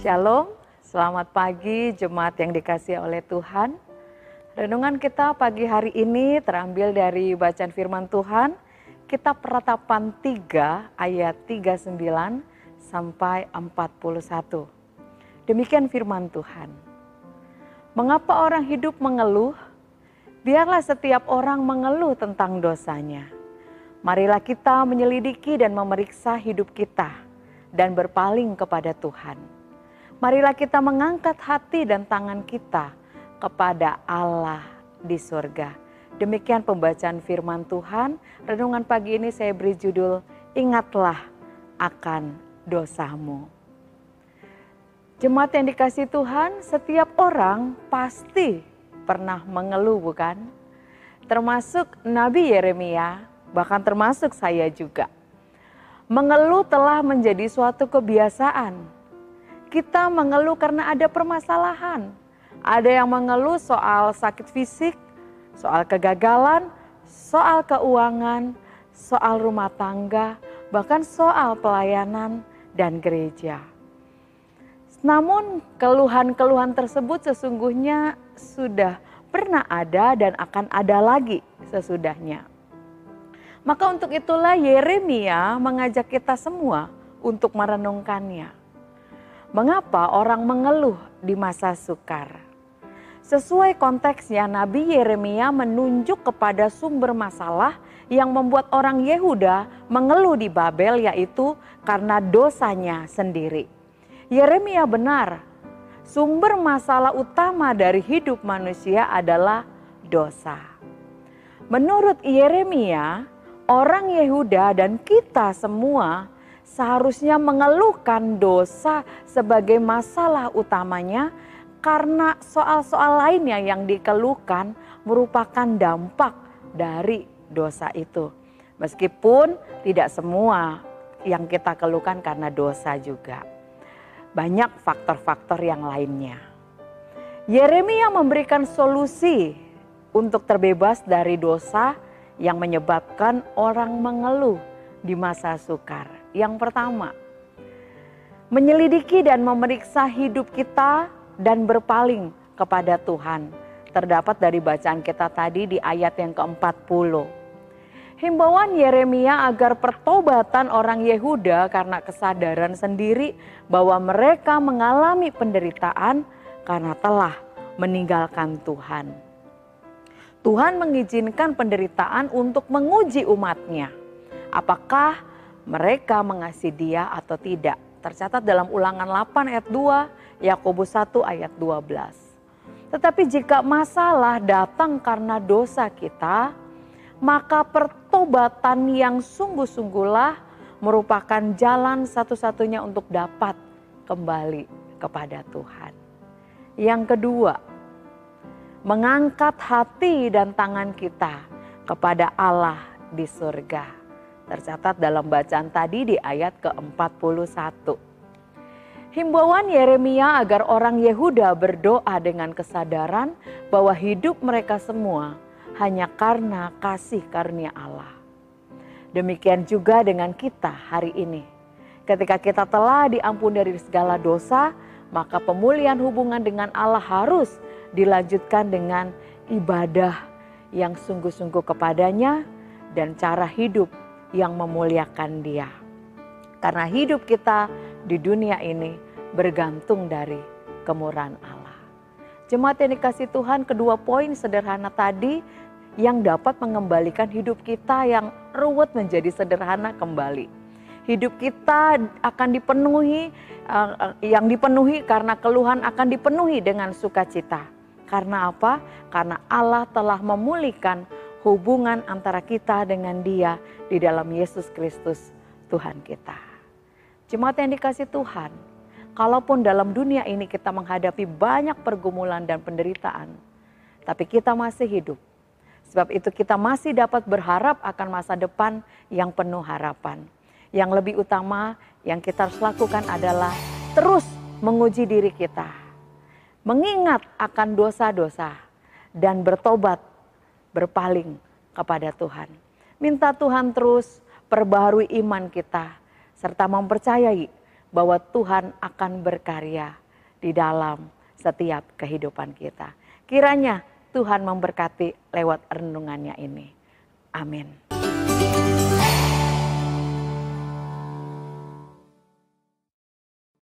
Shalom, selamat pagi jemaat yang dikasihi oleh Tuhan. Renungan kita pagi hari ini terambil dari bacaan firman Tuhan, Kitab Ratapan 3 ayat 39 sampai 41. Demikian firman Tuhan. Mengapa orang hidup mengeluh? Biarlah setiap orang mengeluh tentang dosanya. Marilah kita menyelidiki dan memeriksa hidup kita dan berpaling kepada Tuhan. Marilah kita mengangkat hati dan tangan kita kepada Allah di surga. Demikian pembacaan firman Tuhan. Renungan pagi ini saya beri judul, Ingatlah akan dosamu. Jemaat yang dikasihi Tuhan, setiap orang pasti pernah mengeluh, bukan? Termasuk Nabi Yeremia, bahkan termasuk saya juga. Mengeluh telah menjadi suatu kebiasaan. Kita mengeluh karena ada permasalahan. Ada yang mengeluh soal sakit fisik, soal kegagalan, soal keuangan, soal rumah tangga, bahkan soal pelayanan dan gereja. Namun keluhan-keluhan tersebut sesungguhnya sudah pernah ada dan akan ada lagi sesudahnya. Maka untuk itulah Yeremia mengajak kita semua untuk merenungkannya. Mengapa orang mengeluh di masa sukar? Sesuai konteksnya, Nabi Yeremia menunjuk kepada sumber masalah yang membuat orang Yehuda mengeluh di Babel, yaitu karena dosanya sendiri. Yeremia benar, sumber masalah utama dari hidup manusia adalah dosa. Menurut Yeremia, orang Yehuda dan kita semua seharusnya mengeluhkan dosa sebagai masalah utamanya karena soal-soal lainnya yang dikeluhkan merupakan dampak dari dosa itu. Meskipun tidak semua yang kita keluhkan karena dosa juga. Banyak faktor-faktor yang lainnya. Yeremia memberikan solusi untuk terbebas dari dosa yang menyebabkan orang mengeluh di masa sukar. Yang pertama, menyelidiki dan memeriksa hidup kita dan berpaling kepada Tuhan. Terdapat dari bacaan kita tadi di ayat yang ke-40. Himbauan Yeremia agar pertobatan orang Yehuda karena kesadaran sendiri bahwa mereka mengalami penderitaan karena telah meninggalkan Tuhan. Tuhan mengizinkan penderitaan untuk menguji umatnya. Apakah mereka mengasihi Dia atau tidak? Tercatat dalam Ulangan 8 ayat 2, Yakobus 1 ayat 12. Tetapi jika masalah datang karena dosa kita, maka pertobatan yang sungguh-sungguhlah merupakan jalan satu-satunya untuk dapat kembali kepada Tuhan. Yang kedua, mengangkat hati dan tangan kita kepada Allah di surga. Tercatat dalam bacaan tadi di ayat ke-41. Himbauan Yeremia agar orang Yehuda berdoa dengan kesadaran bahwa hidup mereka semua hanya karena kasih karunia Allah. Demikian juga dengan kita hari ini. Ketika kita telah diampuni dari segala dosa, maka pemulihan hubungan dengan Allah harus dilanjutkan dengan ibadah yang sungguh-sungguh kepadanya dan cara hidup yang memuliakan Dia. Karena hidup kita di dunia ini bergantung dari kemurahan Allah. Jemaat yang dikasihi Tuhan, kedua poin sederhana tadi yang dapat mengembalikan hidup kita yang ruwet menjadi sederhana kembali. Hidup kita akan dipenuhi, yang dipenuhi karena keluhan akan dipenuhi dengan sukacita. Karena apa? Karena Allah telah memulihkan hubungan antara kita dengan Dia di dalam Yesus Kristus Tuhan kita. Jemaat yang dikasihi Tuhan, kalaupun dalam dunia ini kita menghadapi banyak pergumulan dan penderitaan, tapi kita masih hidup. Sebab itu kita masih dapat berharap akan masa depan yang penuh harapan. Yang lebih utama yang kita harus lakukan adalah terus menguji diri kita. Mengingat akan dosa-dosa dan bertobat, berpaling kepada Tuhan. Minta Tuhan terus perbaharui iman kita serta mempercayai bahwa Tuhan akan berkarya di dalam setiap kehidupan kita. Kiranya Tuhan memberkati lewat renungannya ini. Amin.